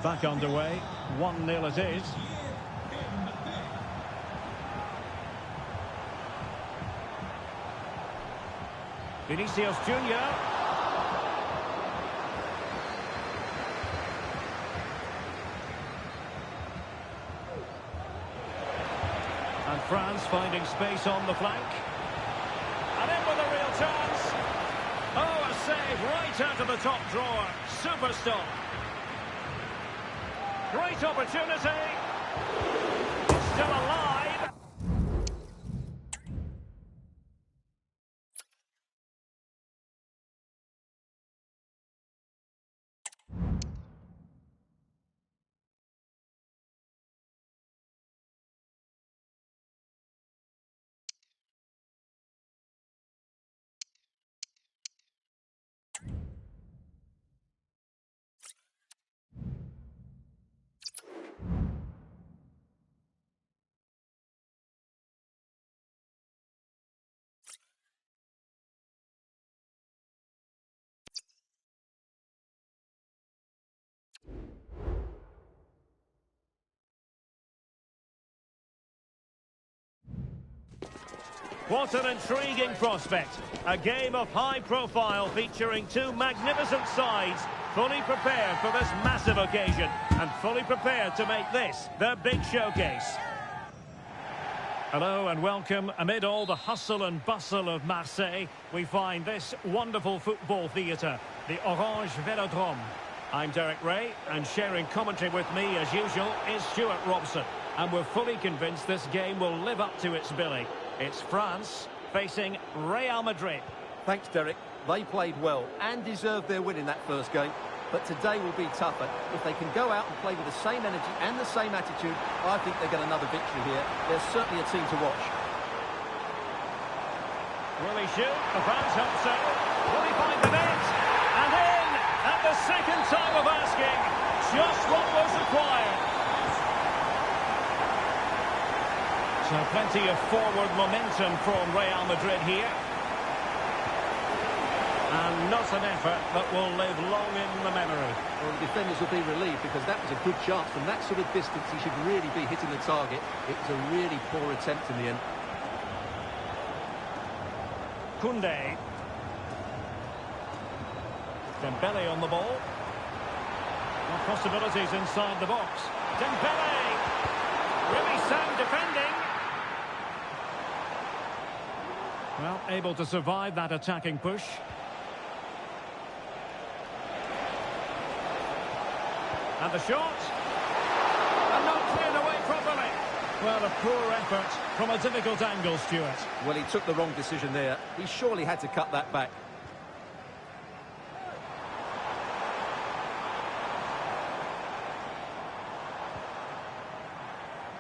Back underway, 1-0 it is. Vinicius Junior. And France finding space on the flank. And in with a real chance. Oh, a save right out of the top drawer. Super stop. Great opportunity. It's still alive. What an intriguing prospect. A game of high profile featuring two magnificent sides, fully prepared for this massive occasion and fully prepared to make this their big showcase. Hello and welcome. Amid all the hustle and bustle of Marseille, we find this wonderful football theatre, the Orange Velodrome. I'm Derek Ray, and sharing commentary with me as usual is Stuart Robson. And we're fully convinced this game will live up to its billing. It's France facing Real Madrid. Thanks, Derek. They played well and deserved their win in that first game. But today will be tougher. If they can go out and play with the same energy and the same attitude, I think they'll get another victory here. They're certainly a team to watch. Will he shoot? The fans hope so. Will he find the net? And in! At the second time of asking, just what was required. So plenty of forward momentum from Real Madrid here. And not an effort that will live long in the memory. Well, the defenders will be relieved because that was a good chance. From that sort of distance, he should really be hitting the target. It was a really poor attempt in the end. Koundé. Dembele on the ball. More possibilities inside the box. Dembele! Really sound defending. Well, able to survive that attacking push. And the shot. And not cleared away properly. Well, a poor effort from a difficult angle, Stuart. Well, he took the wrong decision there. He surely had to cut that back.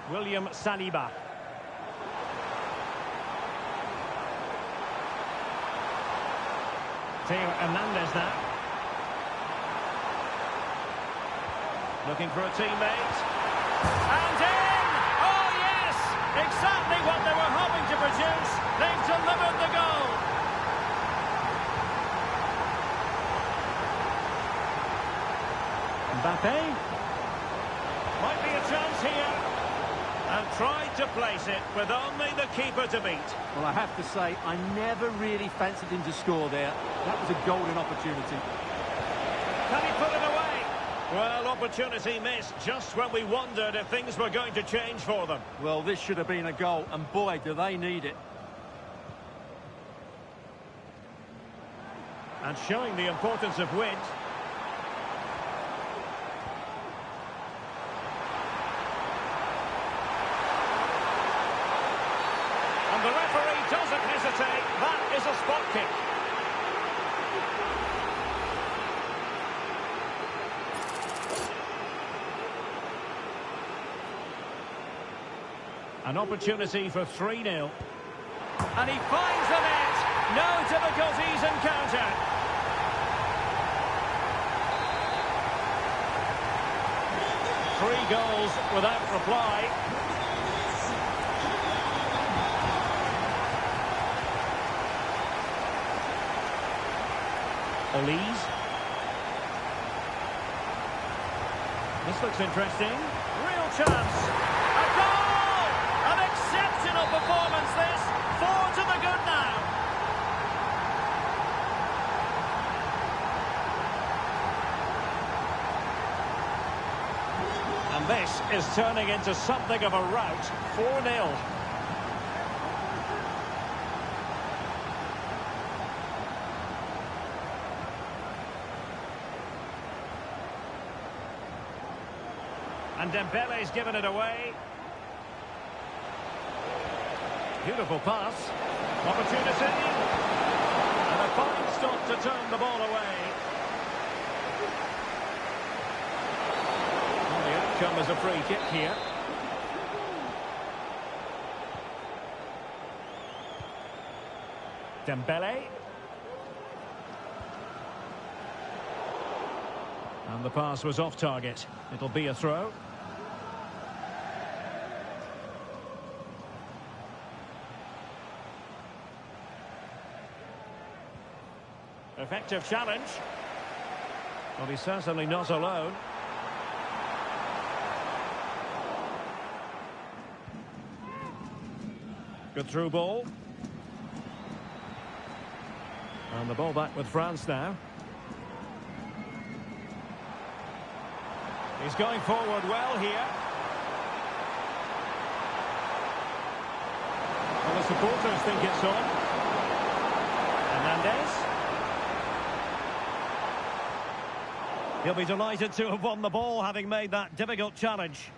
William Saliba. Theo Hernandez now. Looking for a teammate. And in! Oh, yes! Exactly what they were hoping to produce. They've delivered the goal. Mbappe. Might be a chance here. And tried to place it with only the keeper to beat. Well, I have to say, I never really fancied him to score there. That was a golden opportunity. Can he put it away? Well, opportunity missed just when we wondered if things were going to change for them. Well, this should have been a goal, and boy, do they need it. And showing the importance of wit. And the referee doesn't hesitate. That is a spot kick. An opportunity for 3-0. And he finds the net. No difficulties encountered. Three goals without reply. Olise. This looks interesting. Real chance. A goal! An exceptional performance this. 4 to the good now. And this is turning into something of a rout. 4-0. And Dembele's given it away. Beautiful pass. Opportunity. And a fine stop to turn the ball away. And the outcome is a free kick here. Dembele. And the pass was off target. It'll be a throw. Effective challenge. Well, he's certainly not alone. Good through ball. And the ball back with France now. He's going forward well here. Well, the supporters think it's on. Hernandez. He'll be delighted to have won the ball, having made that difficult challenge.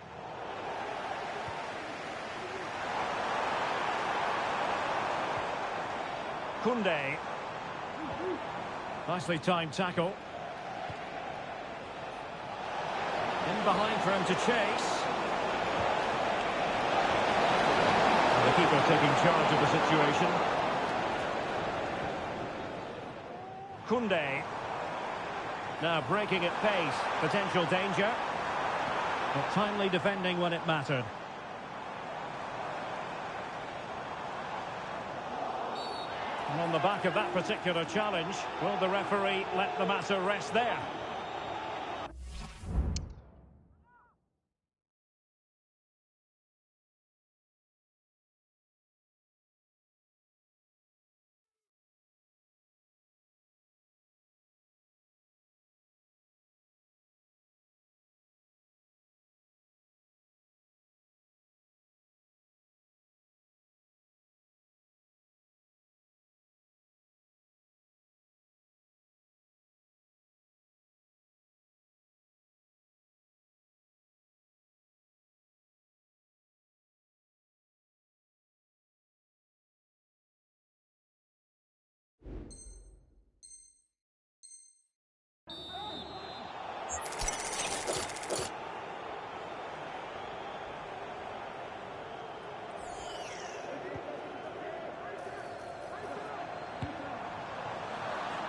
Koundé. Nicely timed tackle. In behind for him to chase. And the keeper taking charge of the situation. Koundé. Now breaking at pace. Potential danger. But timely defending when it mattered. And on the back of that particular challenge, will the referee let the matter rest there?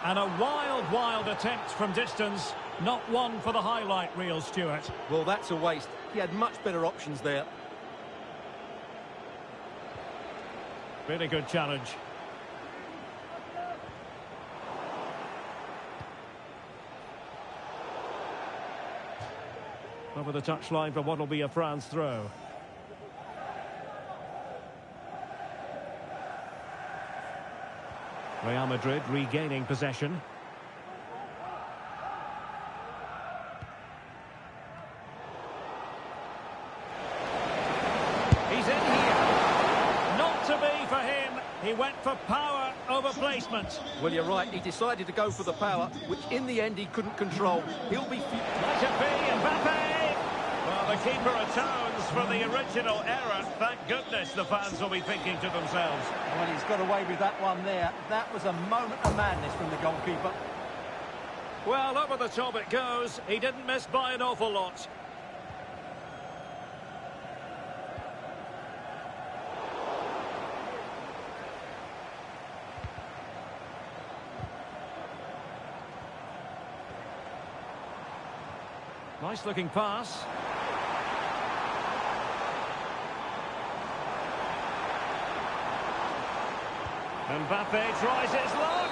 And a wild, wild attempt from distance. Not one for the highlight reel, Stuart. Well, that's a waste. He had much better options there. Really good challenge. Over the touchline for what will be a France throw. Real Madrid regaining possession. He's in here. Not to be for him. He went for power over placement. Well, you're right. He decided to go for the power, which in the end he couldn't control. He'll be... Let it be Mbappe. Well, the keeper atones for the original error. Thank goodness the fans will be thinking to themselves. Well, he's got away with that one there. That was a moment of madness from the goalkeeper. Well, over the top it goes. He didn't miss by an awful lot. Nice looking pass. Mbappe tries his luck.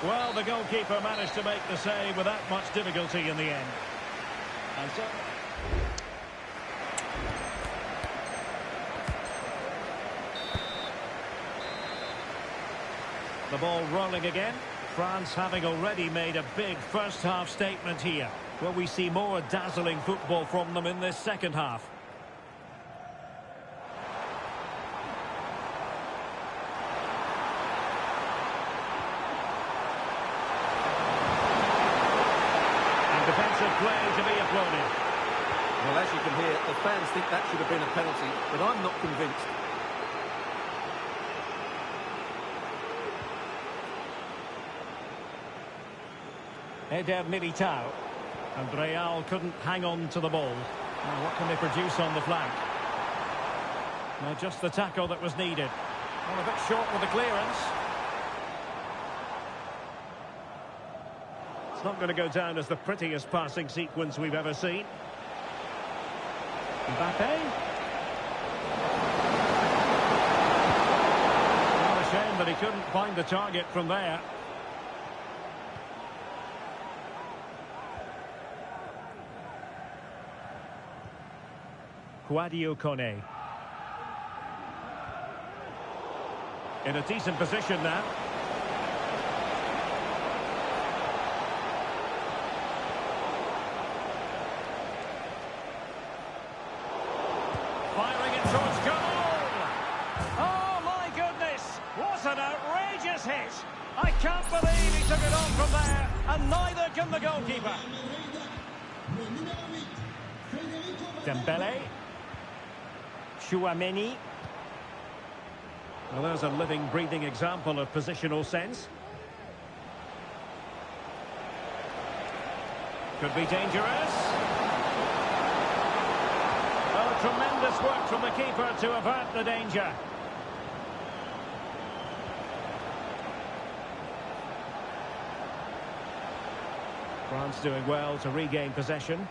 Well, the goalkeeper managed to make the save without much difficulty in the end. And so... The ball rolling again. France having already made a big first-half statement here. Will we see more dazzling football from them in this second half? And defensive play to be applauded. Well, as you can hear, the fans think that should have been a penalty, but I'm not convinced. Eder Militao. And Real couldn't hang on to the ball. Now, what can they produce on the flank? Well, just the tackle that was needed. Well, a bit short with the clearance. It's not going to go down as the prettiest passing sequence we've ever seen. Mbappe. Well, a shame that he couldn't find the target from there. Sadio Kone. In a decent position now. Firing it towards goal! Oh my goodness! What an outrageous hit! I can't believe he took it on from there, and neither can the goalkeeper. Dembele. Chouameni. Well, there's a living, breathing example of positional sense. Could be dangerous. Oh, tremendous work from the keeper to avert the danger. France doing well to regain possession.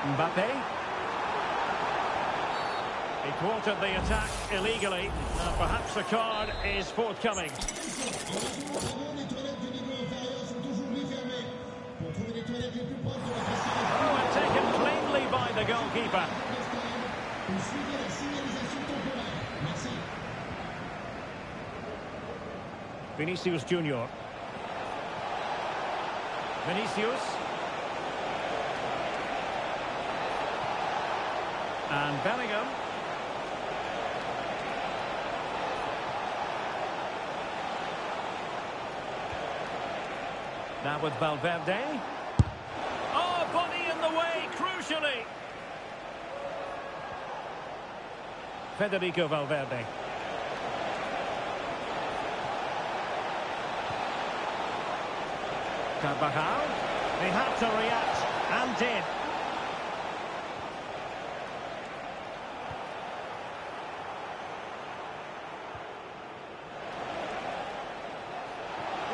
Mbappe. He thwarted the attack illegally. Perhaps a card is forthcoming. Oh, and taken cleanly by the goalkeeper. Vinicius Junior. Vinicius. And Bellingham. Now with Valverde. Oh, body in the way, crucially. Federico Valverde. Carvajal. He had to react, and did.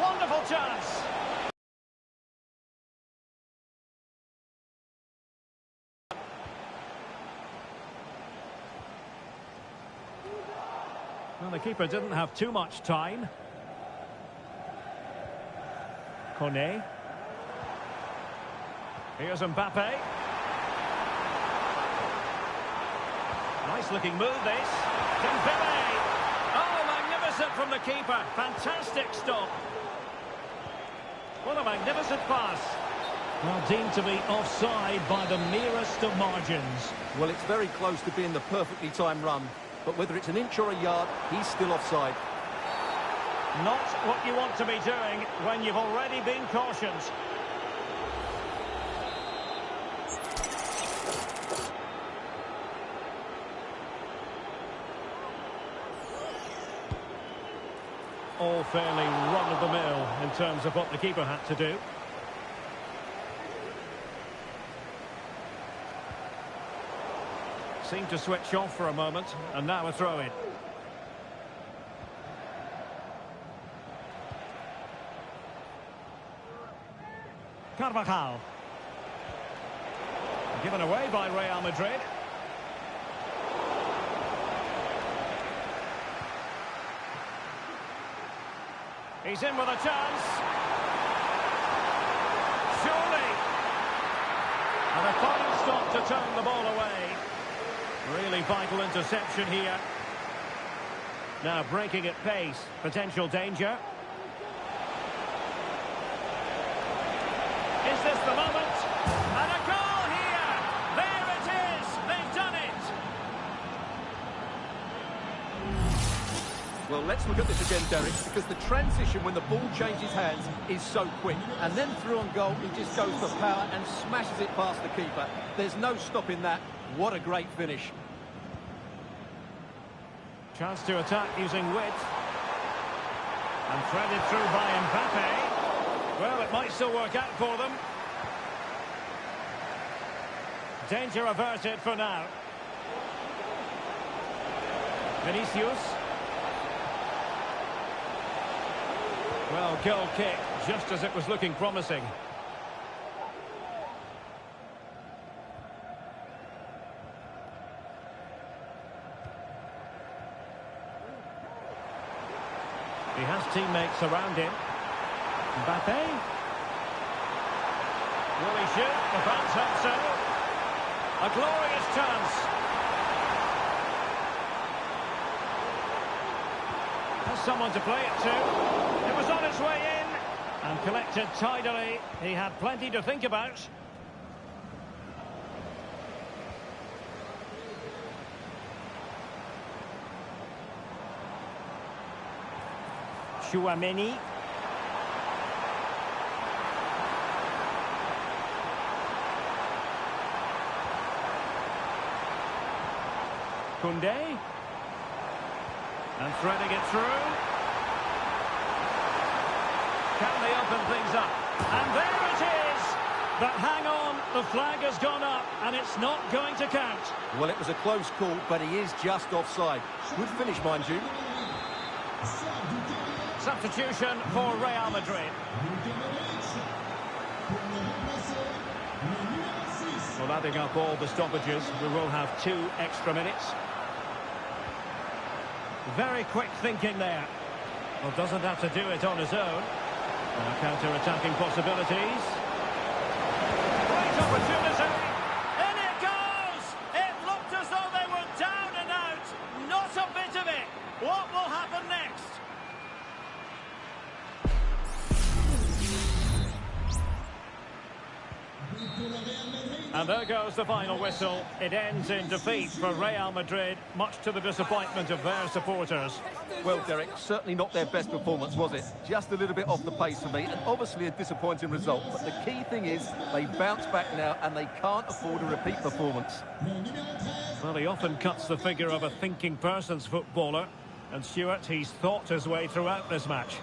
Wonderful chance. Well, the keeper didn't have too much time. Kone. Here's Mbappe. Nice looking move, this. Dembele. Oh, magnificent from the keeper. Fantastic stop. What a magnificent pass. Well, deemed to be offside by the merest of margins. Well, it's very close to being the perfectly timed run. But whether it's an inch or a yard, he's still offside. Not what you want to be doing when you've already been cautioned. All fairly run-of-the-mill in terms of what the keeper had to do. Seemed to switch off for a moment, and now a throw-in. Carvajal. Given away by Real Madrid. He's in with a chance. Surely. And a fine stop to turn the ball away. Really vital interception here. Now breaking at pace. Potential danger. Is this the moment? And a goal here! There it is! They've done it! Well, let's look at this again, Derek, because the transition when the ball changes hands is so quick. And then through on goal, he just goes for power and smashes it past the keeper. There's no stopping that. What a great finish. Chance to attack using width. And threaded through by Mbappe. Well, it might still work out for them. Danger averted for now. Vinicius. Well, goal kick, just as it was looking promising. He has teammates around him. Mbappe. Will he shoot? The fans hope so. A glorious chance. Has someone to play it to. It was on its way in. And collected tidily. He had plenty to think about. Tchouaméni. Koundé. And threading it through. Can they open things up? And there it is! But hang on, the flag has gone up and it's not going to count. Well, it was a close call, but he is just offside. Good finish, mind you. Substitution for Real Madrid. Well, adding up all the stoppages, we will have 2 extra minutes. Very quick thinking there. Well, doesn't have to do it on his own. Counter-attacking possibilities. Great opportunity. In it goes! It looked as though they were down and out. Not a bit of it. What will happen next? And there goes the final whistle. It ends in defeat for Real Madrid, much to the disappointment of their supporters. Well, Derek, certainly not their best performance, was it? Just a little bit off the pace for me, and obviously a disappointing result. But the key thing is they bounce back now, and they can't afford a repeat performance. Well, he often cuts the figure of a thinking person's footballer. And Stuart, he's thought his way throughout this match.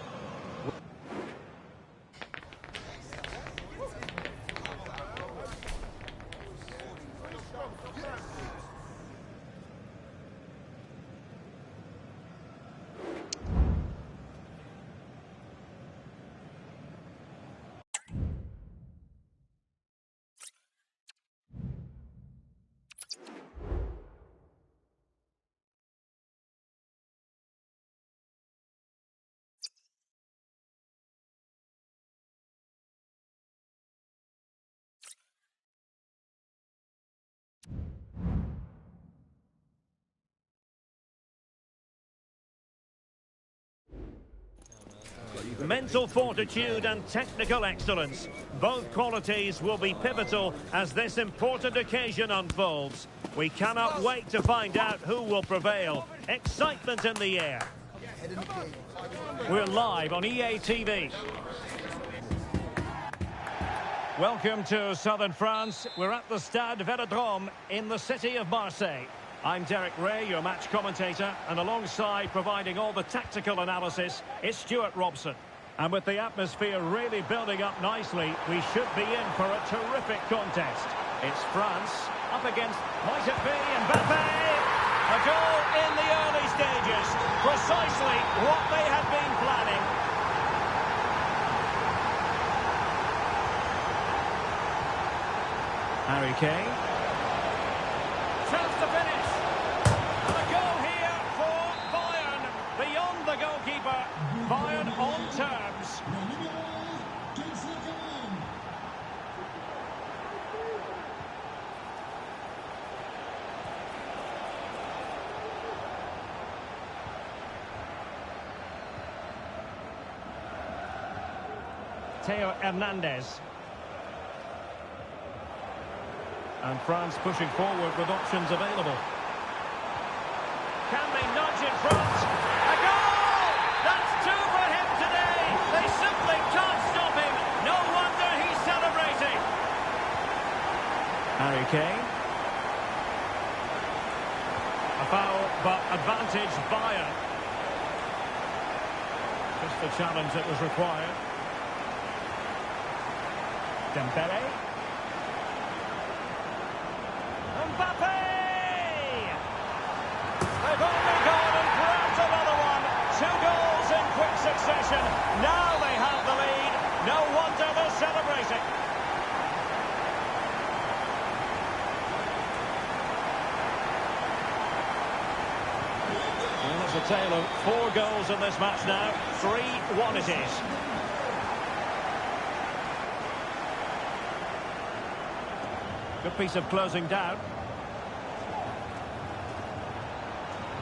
Mental fortitude and technical excellence. Both qualities will be pivotal as this important occasion unfolds. We cannot wait to find out who will prevail. Excitement in the air. We're live on EA TV. Welcome to southern France. We're at the Stade Velodrome in the city of Marseille. I'm Derek Ray, your match commentator, and alongside providing all the tactical analysis is Stuart Robson. And with the atmosphere really building up nicely, we should be in for a terrific contest. It's France up against, might it be, Mbappe? A goal in the early stages, precisely what they had been planning. Harry Kane. Chance to finish. And a goal here for Bayern. Beyond the goalkeeper. Bayern on terms. Theo Hernandez. And France pushing forward with options available. Can they nudge in front? A goal! That's two for him today! They simply can't stop him! No wonder he's celebrating! Harry Kane. A foul, but advantage Bayern. Just the challenge that was required. Dembele. Mbappe! They've only gone and grabbed another one. 2 goals in quick succession. Now they have the lead. No wonder they're celebrating. Well, it's a tale of 4 goals in this match now. 3-1 it is. Good piece of closing down.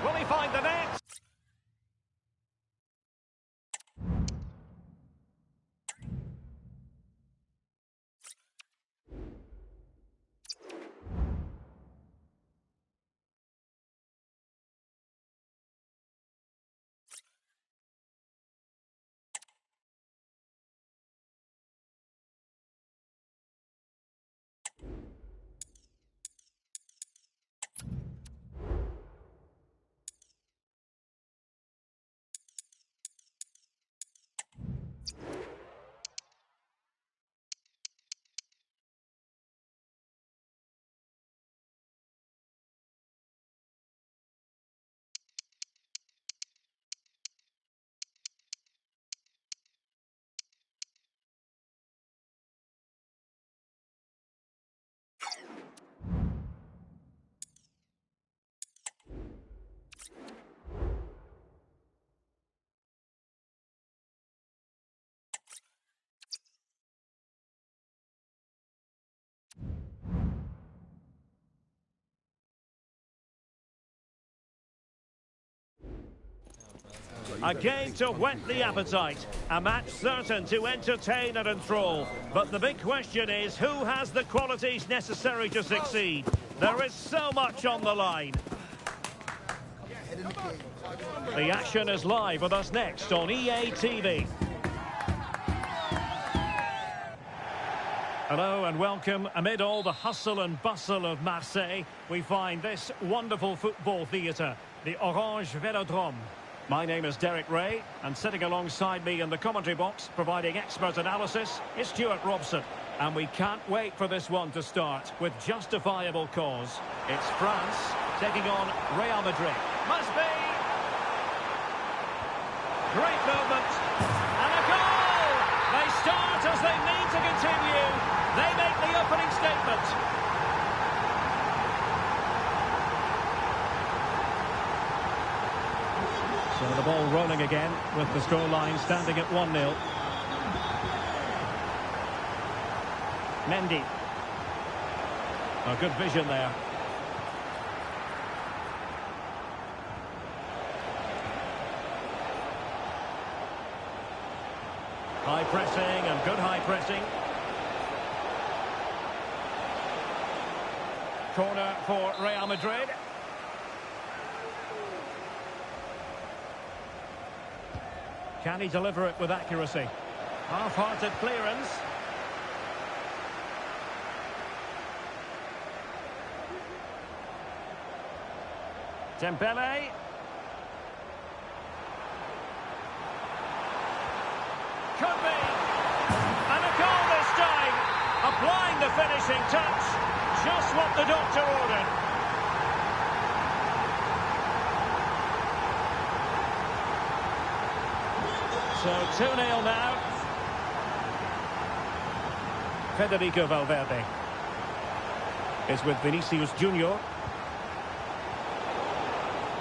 Will he find the net? A game to whet the appetite. A match certain to entertain and enthrall. But the big question is, who has the qualities necessary to succeed? There is so much on the line. The action is live with us next on EA TV. Hello and welcome. Amid all the hustle and bustle of Marseille, we find this wonderful football theatre, the Orange Velodrome. My name is Derek Ray, and sitting alongside me in the commentary box, providing expert analysis, is Stuart Robson. And we can't wait for this one to start, with justifiable cause. It's France taking on Real Madrid. Must be! Great movement. And a goal! They start as they mean to continue. They make the opening statement. So the ball rolling again, with the scoreline standing at 1-0. Mendy. A good vision there. High pressing and good high pressing. Corner for Real Madrid. Can he deliver it with accuracy? Half-hearted clearance. Dembele. Could be. And a goal this time. Applying the finishing touch. Just what the doctor ordered. So 2-0 now. Federico Valverde is with Vinicius Junior.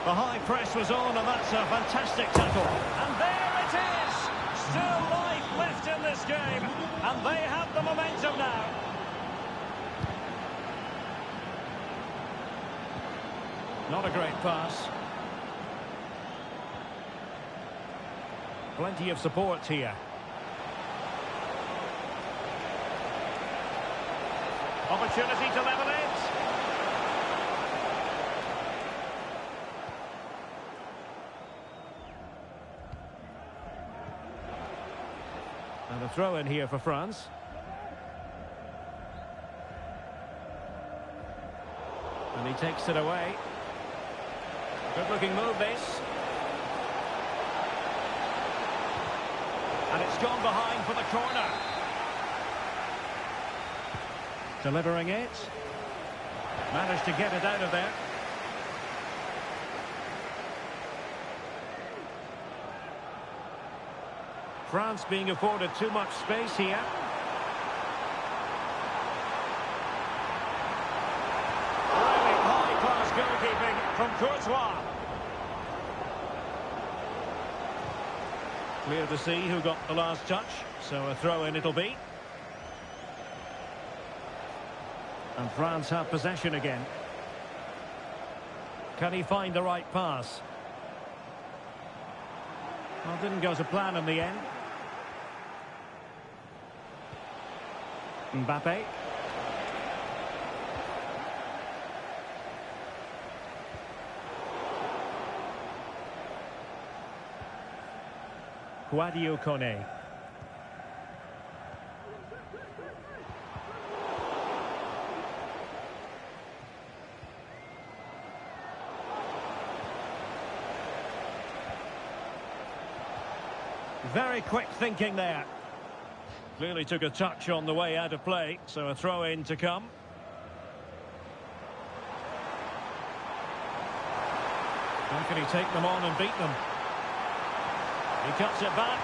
The high press was on, and that's a fantastic tackle. And there it is! Still life left in this game, and they have the momentum now. Not a great pass. Plenty of support here. Opportunity to level it. And a throw in here for France. And he takes it away. Good looking move this. And it's gone behind for the corner. Delivering it. Managed to get it out of there. France being afforded too much space here. Really high-class goalkeeping from Courtois. Clear to see who got the last touch, so a throw-in it'll be. And France have possession again. Can he find the right pass? Well, didn't go to plan in the end. Mbappe. Sadio Kone. Very quick thinking there. Clearly took a touch on the way out of play, so a throw-in to come. How can he take them on and beat them? He cuts it back.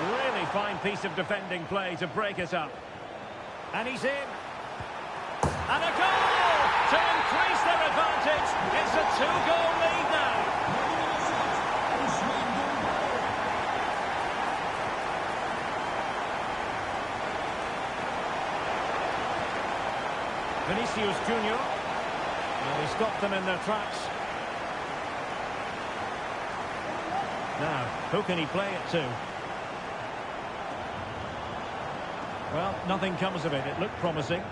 Really fine piece of defending play to break it up. And he's in. And a goal to increase their advantage. It's a two-goal lead now. Vinicius Junior. Well, he stopped them in their tracks. Now, who can he play it to? Well, nothing comes of it. It looked promising.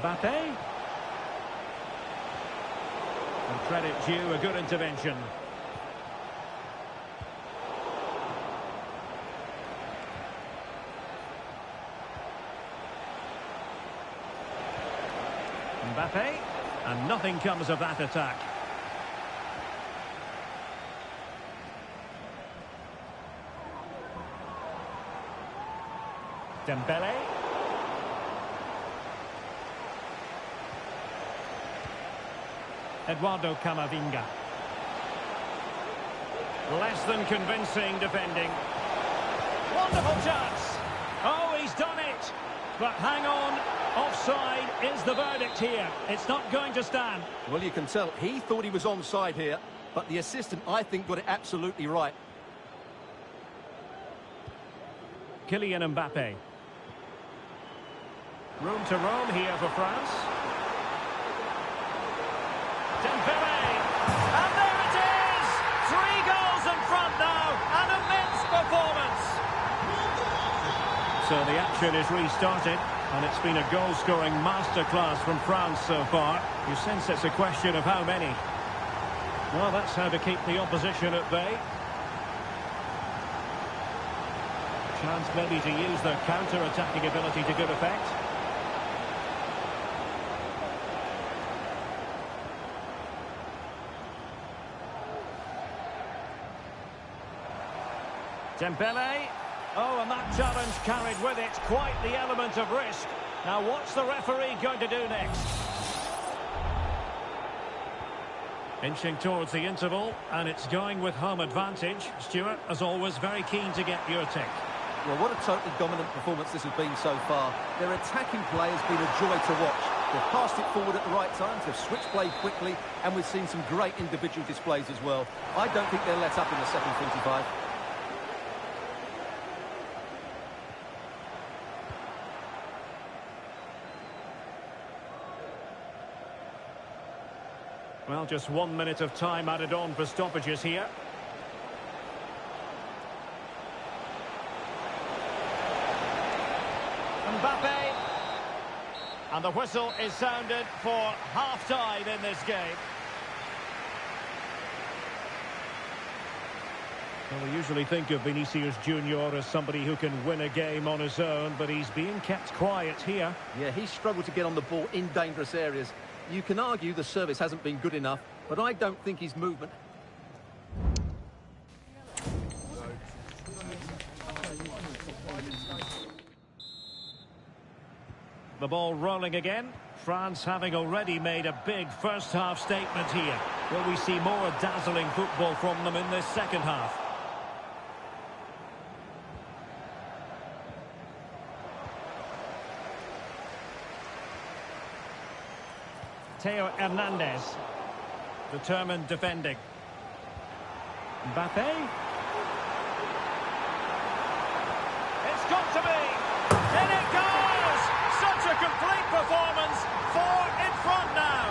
Mbappe. And credit due, a good intervention. Mbappe, and nothing comes of that attack. Dembele. Eduardo Camavinga. Less than convincing defending. Wonderful chance. Oh, he's done it. But hang on. Offside is the verdict here. It's not going to stand. Well, you can tell he thought he was onside here, but the assistant, I think, got it absolutely right. Kylian Mbappe. Room to roam here for France. Dembele. And there it is! 3 goals in front now. An immense performance. So the action is restarted. And it's been a goal-scoring masterclass from France so far. You sense it's a question of how many. Well, that's how to keep the opposition at bay. Chance maybe to use their counter-attacking ability to good effect. Dembele. Oh, and that challenge carried with it quite the element of risk. Now, what's the referee going to do next? Inching towards the interval, and it's going with home advantage. Stuart, as always, very keen to get your take. Well, what a totally dominant performance this has been so far. Their attacking play has been a joy to watch. They've passed it forward at the right times, they've switched play quickly, and we've seen some great individual displays as well. I don't think they'll let up in the second 45. Well, just 1 minute of time added on for stoppages here. Mbappe. And the whistle is sounded for half-time in this game. Well, we usually think of Vinicius Junior as somebody who can win a game on his own, but he's being kept quiet here. Yeah, he's struggled to get on the ball in dangerous areas. You can argue the service hasn't been good enough, but I don't think his movement... The ball rolling again. France having already made a big first-half statement here. Will we see more dazzling football from them in this second half? Theo Hernandez. Determined defending. Mbappe. It's got to be! In it goes! Such a complete performance. 4 in front now.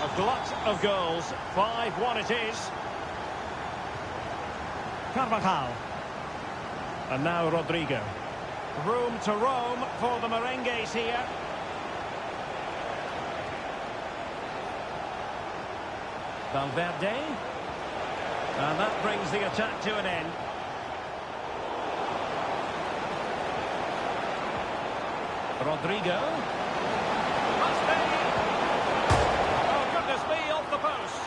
A glut of goals. 5-1 it is. Carvajal. And now Rodrigo. Room to roam for the Merengues here. Valverde. And that brings the attack to an end. Rodrigo. Must be. Oh, goodness me, off the post.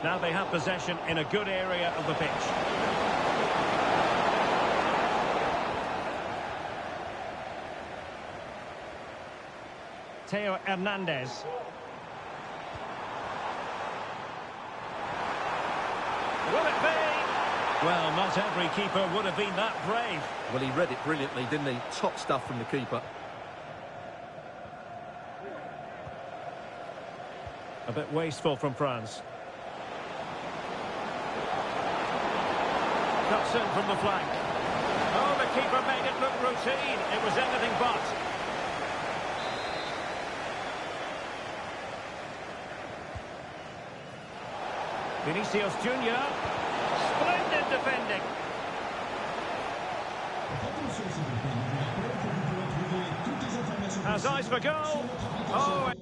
Now they have possession in a good area of the pitch. Theo Hernandez. Will it be? Well, not every keeper would have been that brave. Well, he read it brilliantly, didn't he? Top stuff from the keeper. A bit wasteful from France. Cuts in from the flank. Oh, the keeper made it look routine. It was anything but. Vinicius Junior. Splendid defending. Has eyes for goal. Oh.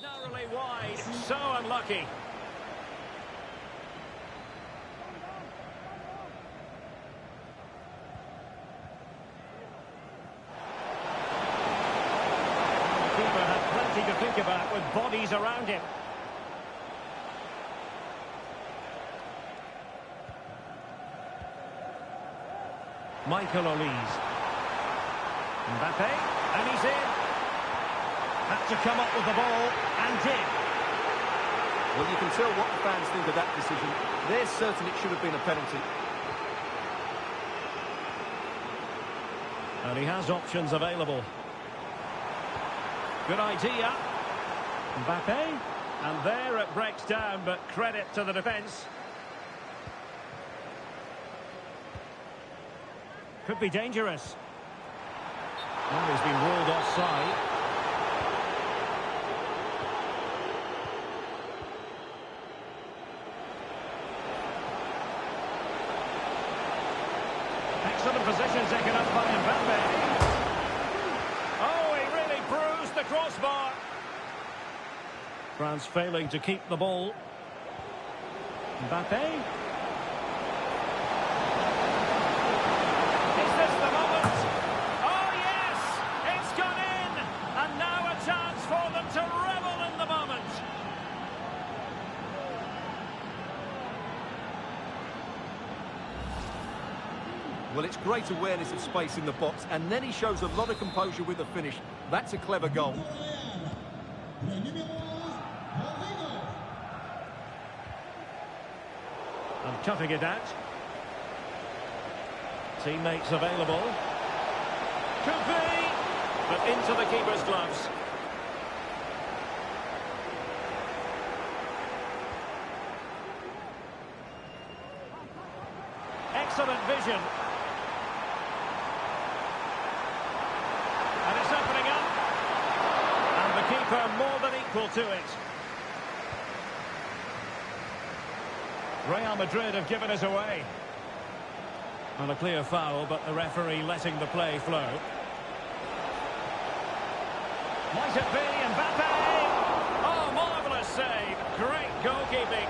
Narrowly wide, so unlucky. The keeper had plenty to think about with bodies around him. Michael Olise. Mbappe, and he's in. Had to come up with the ball, and did. Well, you can tell what the fans think of that decision. They're certain it should have been a penalty. And he has options available. Good idea. Mbappe. And there it breaks down, but credit to the defence. Could be dangerous. Well, he's been ruled offside. Excellent position taken up by Mbappe. Oh, he really bruised the crossbar. France failing to keep the ball. Mbappe. Is this the moment? Oh, yes! It's gone in! And now a chance for them to revel in the moment. Well, it's great awareness of space in the box, and then he shows a lot of composure with the finish. That's a clever goal. And toughing it out. Teammates available. Could be, but into the keeper's gloves. Excellent vision. And it's opening up. And the keeper more than equal to it. Real Madrid have given us away. On a clear foul, but the referee letting the play flow. Might it be Mbappe? Oh, marvellous save. Great goalkeeping.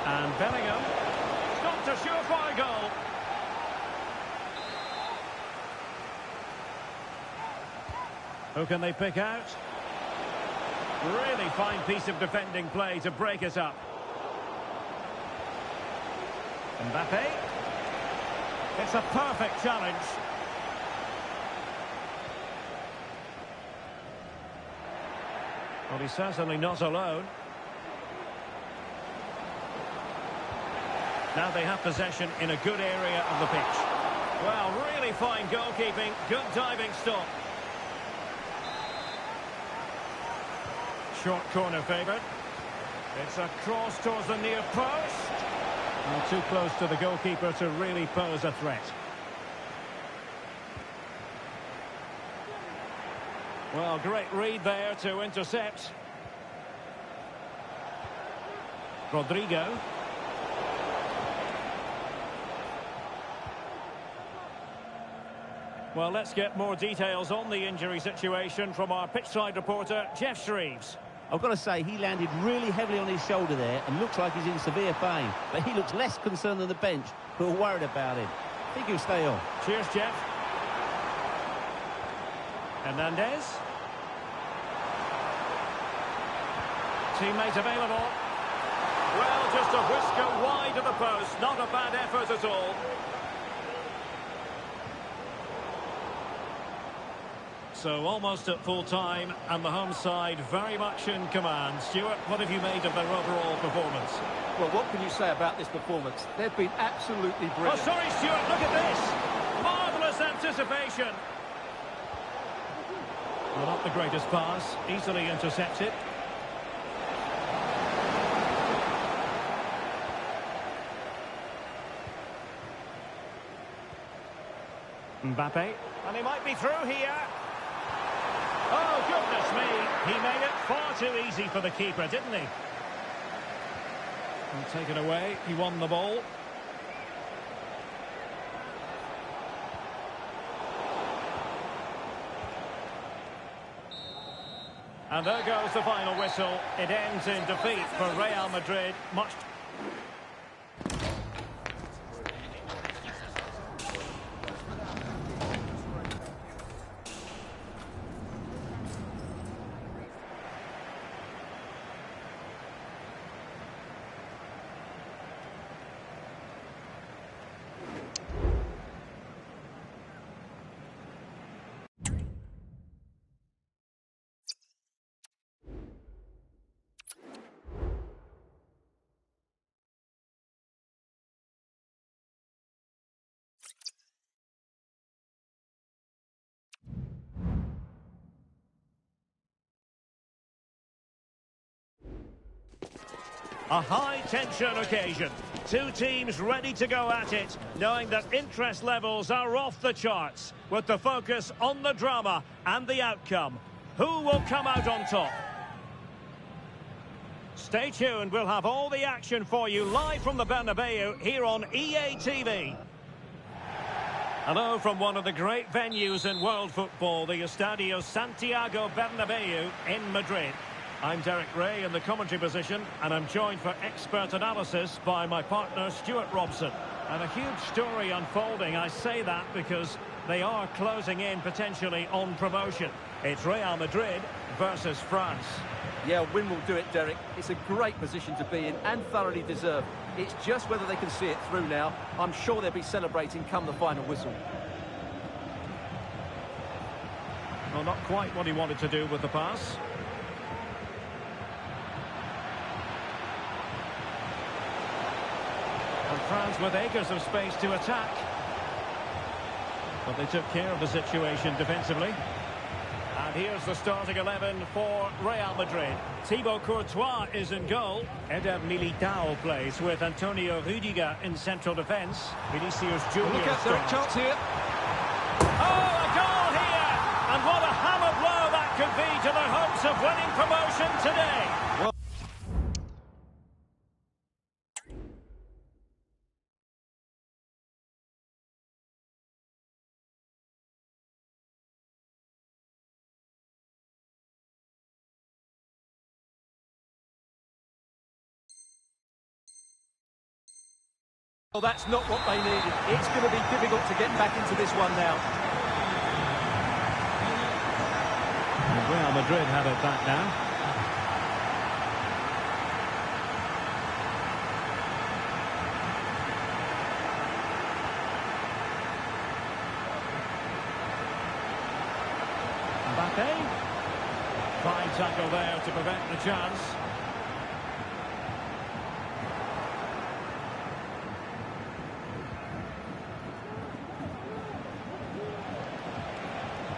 And Bellingham. Stopped a surefire goal. Who can they pick out? Really fine piece of defending play to break it up. Mbappe. It's a perfect challenge. Well, he's certainly not alone. Now they have possession in a good area of the pitch. Well, really fine goalkeeping, good diving stop. Short corner favoured. It's a cross towards the near post. Well, too close to the goalkeeper to really pose a threat. Well, great read there to intercept. Rodrigo. Well, let's get more details on the injury situation from our pitchside reporter, Jeff Shreves. I've got to say, he landed really heavily on his shoulder there and looks like he's in severe pain. But he looks less concerned than the bench, who are worried about him. I think he'll stay on. Cheers, Jeff. Hernandez. Teammate available. Well, just a whisker wide of the post. Not a bad effort at all. So almost at full time, and the home side very much in command. Stuart, what have you made of their overall performance? Well, what can you say about this performance? They've been absolutely brilliant. Oh, sorry, Stuart, look at this. Marvellous anticipation. Well, not the greatest pass. Easily intercepted. Mbappe. And he might be through here. Oh, goodness me. He made it far too easy for the keeper, didn't he? And taken away. He won the ball. And there goes the final whistle. It ends in defeat for Real Madrid. Much... A high-tension occasion. Two teams ready to go at it, knowing that interest levels are off the charts, with the focus on the drama and the outcome. Who will come out on top? Stay tuned, we'll have all the action for you live from the Bernabeu here on EA TV. Hello from one of the great venues in world football, the Estadio Santiago Bernabeu in Madrid. I'm Derek Ray in the commentary position, and I'm joined for expert analysis by my partner Stuart Robson. And a huge story unfolding. I say that because they are closing in potentially on promotion. It's Real Madrid versus France. Yeah, a win will do it, Derek. It's a great position to be in and thoroughly deserved. It's just whether they can see it through now. I'm sure they'll be celebrating come the final whistle. Well, not quite what he wanted to do with the pass. And France with acres of space to attack. But they took care of the situation defensively. And here's the starting 11 for Real Madrid. Thibaut Courtois is in goal. Eder Militao plays with Antonio Rüdiger in central defence. Vinicius Junior. Look out, Derek, chance here. Oh, a goal here! And what a hammer blow that could be to their hopes of winning promotion today. Well, well, that's not what they needed. It's going to be difficult to get back into this one now. Real Madrid have it back now. Mbappe. Fine tackle there to prevent the chance.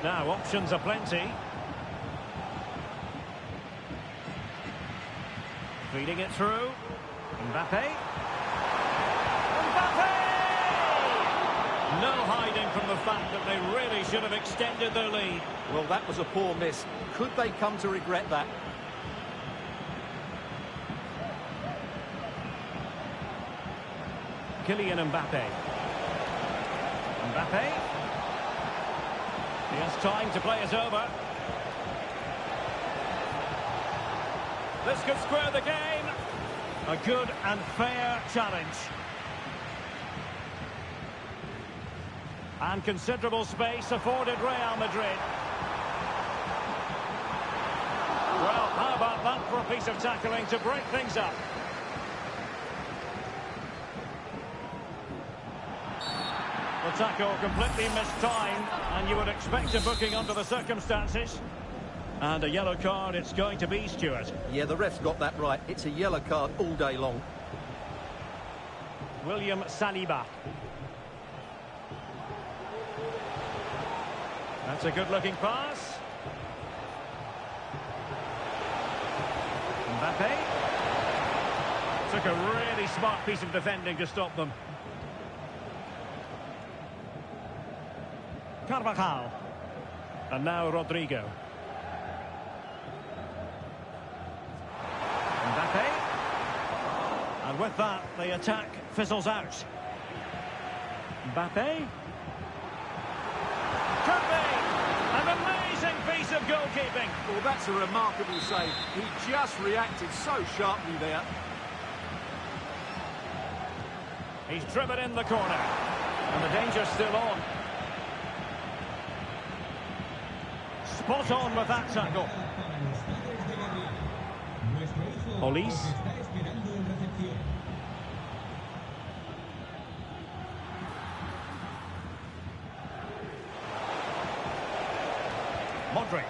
Now, options are plenty. Feeding it through. Mbappe. Mbappe! No hiding from the fact that they really should have extended their lead. Well, that was a poor miss. Could they come to regret that? Kylian Mbappe. Mbappe. He has time to play it over. This could square the game. A good and fair challenge. And considerable space afforded Real Madrid. Well, how about that for a piece of tackling to break things up? The tackle completely mistimed, and you would expect a booking under the circumstances. And a yellow card it's going to be, Stuart. Yeah, the ref's got that right. It's a yellow card all day long. William Saliba. That's a good-looking pass. Mbappe. Took a really smart piece of defending to stop them. Carvajal. And now Rodrigo. Mbappe. And with that, the attack fizzles out. Mbappe. Could be an amazing piece of goalkeeping. Well, that's a remarkable save. He just reacted so sharply there. He's driven in the corner. And the danger's still on. Spot on with that tackle. Olise. Modric.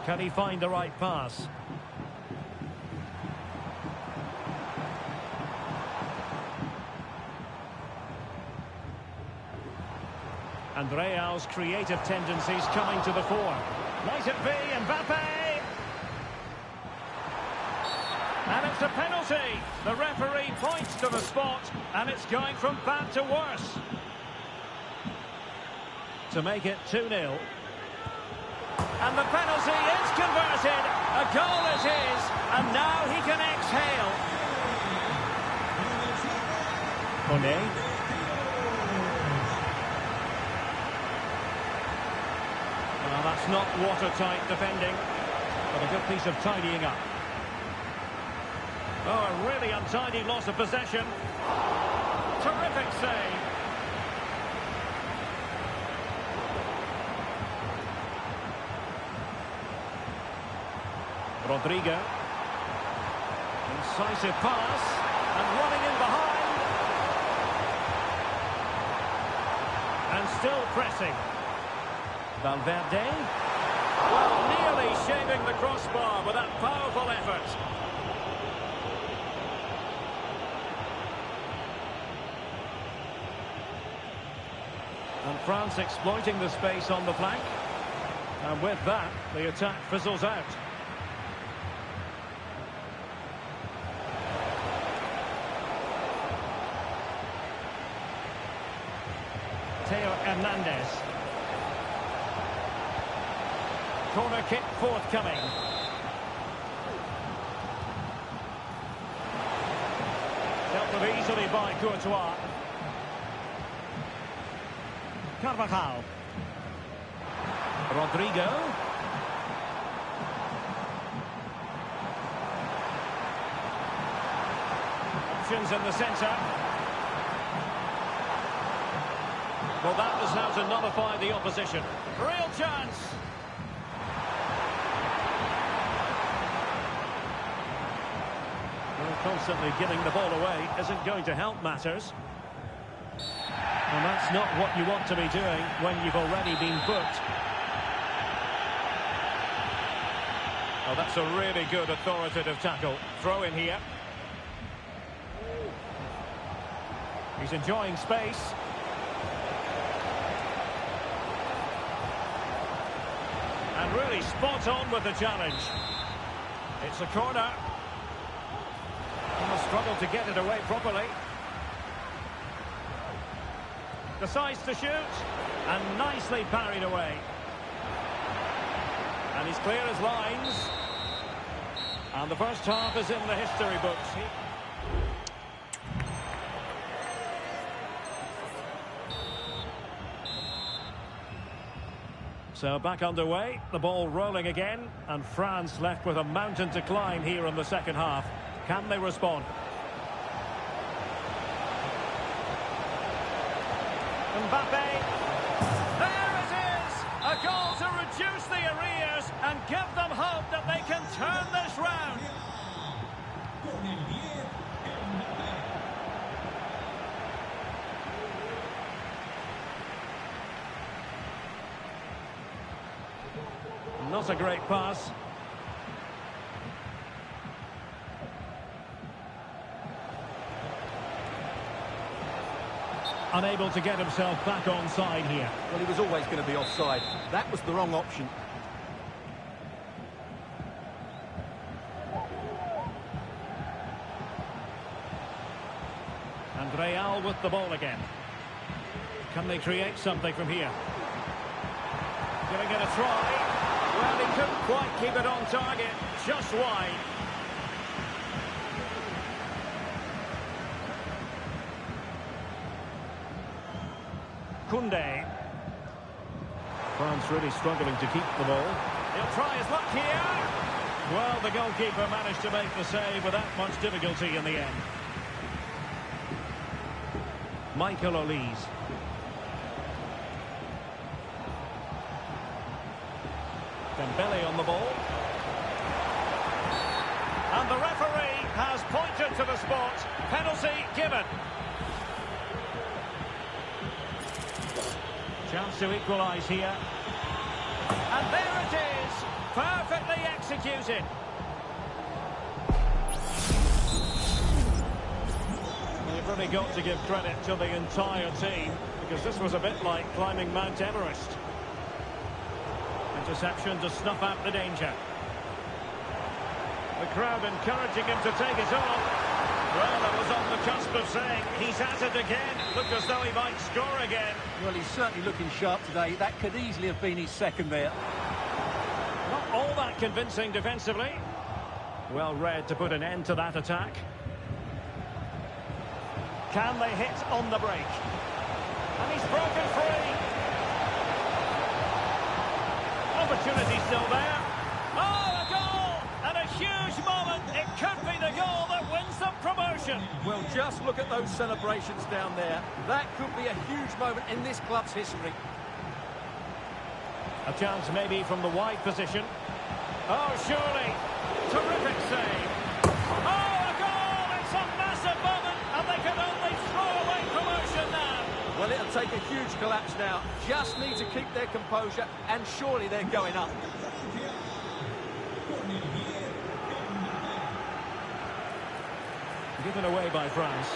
Can he find the right pass? And Real's creative tendencies coming to the fore. Might it be Mbappe? And it's a penalty. The referee points to the spot, and it's going from bad to worse. To make it 2-0. And the penalty is converted. A goal it is, and now he can exhale. Monet. Well, that's not watertight defending, but a good piece of tidying up. Oh, a really untidy loss of possession. Terrific save. Rodrigo. Incisive pass. And running in behind. And still pressing. Valverde. Well, nearly shaving the crossbar with that powerful effort. And France exploiting the space on the flank. And with that, the attack fizzles out. Theo Hernandez. Corner kick forthcoming. Dealt with easily by Courtois. Carvajal. Rodrigo. Options in the centre. Well, that was how to nullify the opposition. Real chance. Well, constantly giving the ball away isn't going to help matters. And that's not what you want to be doing when you've already been booked. Oh, that's a really good authoritative tackle. Throw in here. He's enjoying space. And really spot on with the challenge. It's a corner. He'll struggle to get it away properly. Decides to shoot, and nicely parried away. And he's clear as lines. And the first half is in the history books. So back underway, the ball rolling again, and France left with a mountain to climb here in the second half. Can they respond? Mbappe. There it is! A goal to reduce the arrears and give them hope that they can turn this round. Not a great pass. Unable to get himself back onside here. Well, he was always going to be offside. That was the wrong option. And Real with the ball again. Can they create something from here? Gonna get a try. Well, he couldn't quite keep it on target. Just wide. Koundé. France really struggling to keep the ball. He'll try his luck here. Well, the goalkeeper managed to make the save without much difficulty in the end. Michael Olise. Dembele on the ball. And the referee has pointed to the spot. Penalty given. Chance to equalise here. And there it is. Perfectly executed. Well, you've really got to give credit to the entire team, because this was a bit like climbing Mount Everest. Interception to snuff out the danger. The crowd encouraging him to take it on. Well, I was on the cusp of saying he's at it again. Look as though he might score again. Well, he's certainly looking sharp today. That could easily have been his second there. Not all that convincing defensively. Well read to put an end to that attack. Can they hit on the break? And he's broken free. Opportunity still there. Oh, a goal! And a huge moment. It could be the goal that wins them promotion. Well, just look at those celebrations down there. That could be a huge moment in this club's history. A chance maybe from the wide position. Oh, surely. terrific save. Oh, a goal! It's a massive moment, and they can only throw away promotion now. Well, it'll take a huge collapse now. Just need to keep their composure, and surely they're going up. Given away by France.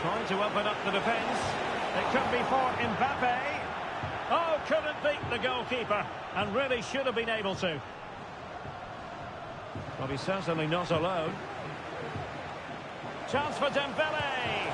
Trying to open up the defence. It could be for Mbappe. Oh, couldn't beat the goalkeeper, and really should have been able to. But he's certainly not alone. Chance for Dembele.